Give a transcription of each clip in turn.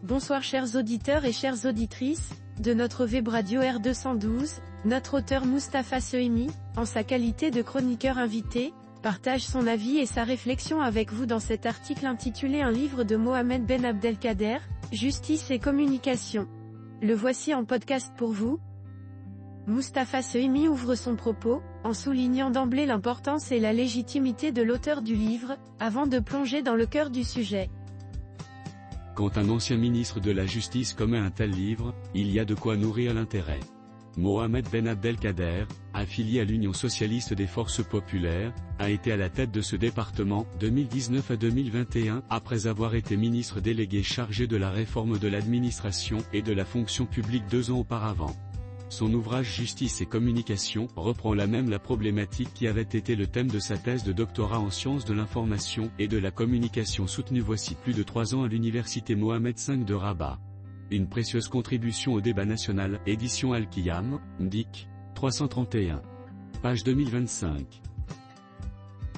Bonsoir chers auditeurs et chères auditrices, de notre web radio R212, notre auteur Moustapha Sehimi, en sa qualité de chroniqueur invité, partage son avis et sa réflexion avec vous dans cet article intitulé Un livre de Mohamed Ben Abdelkader, Justice et communication. Le voici en podcast pour vous. Moustapha Sehimi ouvre son propos, en soulignant d'emblée l'importance et la légitimité de l'auteur du livre, avant de plonger dans le cœur du sujet. Quand un ancien ministre de la Justice commet un tel livre, il y a de quoi nourrir l'intérêt. Mohamed Ben Abdelkader, affilié à l'Union socialiste des forces populaires, a été à la tête de ce département, 2019 à 2021, après avoir été ministre délégué chargé de la réforme de l'administration et de la fonction publique 2 ans auparavant. Son ouvrage Justice et communication reprend la problématique qui avait été le thème de sa thèse de doctorat en sciences de l'information et de la communication soutenue voici plus de 3 ans à l'université Mohammed V de Rabat. Une précieuse contribution au débat national, édition Al-Qiyam, MDIC, 331. Page 2025.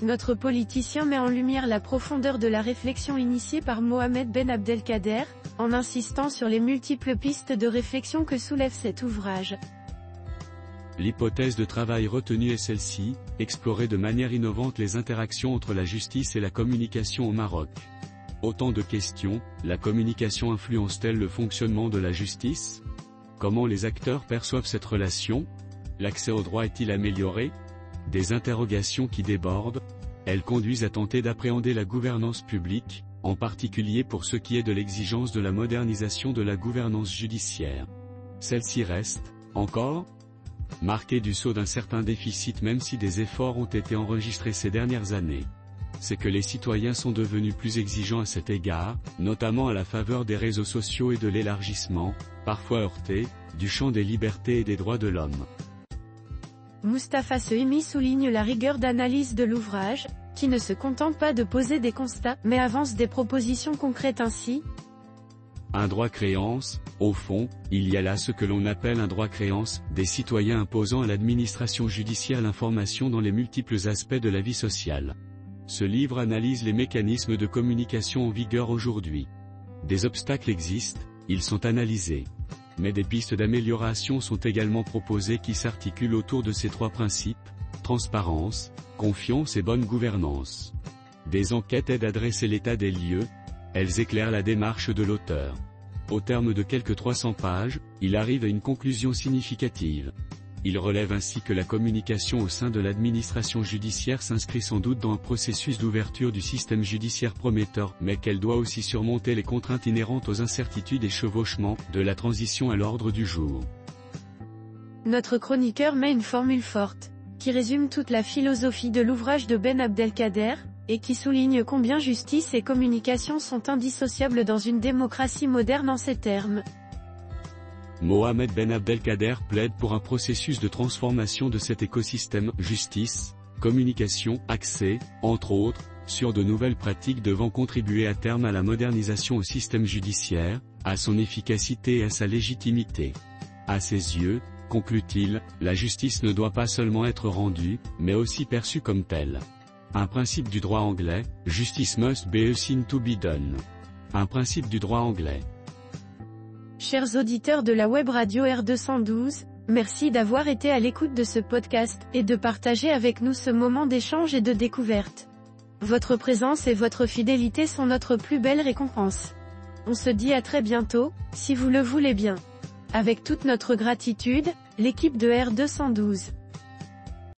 Notre politicien met en lumière la profondeur de la réflexion initiée par Mohamed Ben Abdelkader, en insistant sur les multiples pistes de réflexion que soulève cet ouvrage. L'hypothèse de travail retenue est celle-ci, explorer de manière innovante les interactions entre la justice et la communication au Maroc. Autant de questions, la communication influence-t-elle le fonctionnement de la justice? Comment les acteurs perçoivent cette relation? L'accès au droit est-il amélioré? Des interrogations qui débordent, elles conduisent à tenter d'appréhender la gouvernance publique, en particulier pour ce qui est de l'exigence de la modernisation de la gouvernance judiciaire. Celle-ci reste, encore, marquée du sceau d'un certain déficit même si des efforts ont été enregistrés ces dernières années. C'est que les citoyens sont devenus plus exigeants à cet égard, notamment à la faveur des réseaux sociaux et de l'élargissement, parfois heurté, du champ des libertés et des droits de l'homme. Moustapha Sehimi souligne la rigueur d'analyse de l'ouvrage, qui ne se contente pas de poser des constats, mais avance des propositions concrètes ainsi. Un droit-créance, au fond, il y a là ce que l'on appelle un droit-créance, des citoyens imposant à l'administration judiciaire l'information dans les multiples aspects de la vie sociale. Ce livre analyse les mécanismes de communication en vigueur aujourd'hui. Des obstacles existent, ils sont analysés. Mais des pistes d'amélioration sont également proposées qui s'articulent autour de ces 3 principes, transparence, confiance et bonne gouvernance. Des enquêtes aident à dresser l'état des lieux, elles éclairent la démarche de l'auteur. Au terme de quelques 300 pages, il arrive à une conclusion significative. Il relève ainsi que la communication au sein de l'administration judiciaire s'inscrit sans doute dans un processus d'ouverture du système judiciaire prometteur, mais qu'elle doit aussi surmonter les contraintes inhérentes aux incertitudes et chevauchements de la transition à l'ordre du jour. Notre chroniqueur met une formule forte, qui résume toute la philosophie de l'ouvrage de Ben Abdelkader, et qui souligne combien justice et communication sont indissociables dans une démocratie moderne en ces termes. Mohamed Ben Abdelkader plaide pour un processus de transformation de cet écosystème, justice, communication, axé, entre autres, sur de nouvelles pratiques devant contribuer à terme à la modernisation au système judiciaire, à son efficacité et à sa légitimité. À ses yeux, conclut-il, la justice ne doit pas seulement être rendue, mais aussi perçue comme telle. Un principe du droit anglais, justice must be seen to be done. Un principe du droit anglais. Chers auditeurs de la web radio R212, merci d'avoir été à l'écoute de ce podcast, et de partager avec nous ce moment d'échange et de découverte. Votre présence et votre fidélité sont notre plus belle récompense. On se dit à très bientôt, si vous le voulez bien. Avec toute notre gratitude, l'équipe de R212.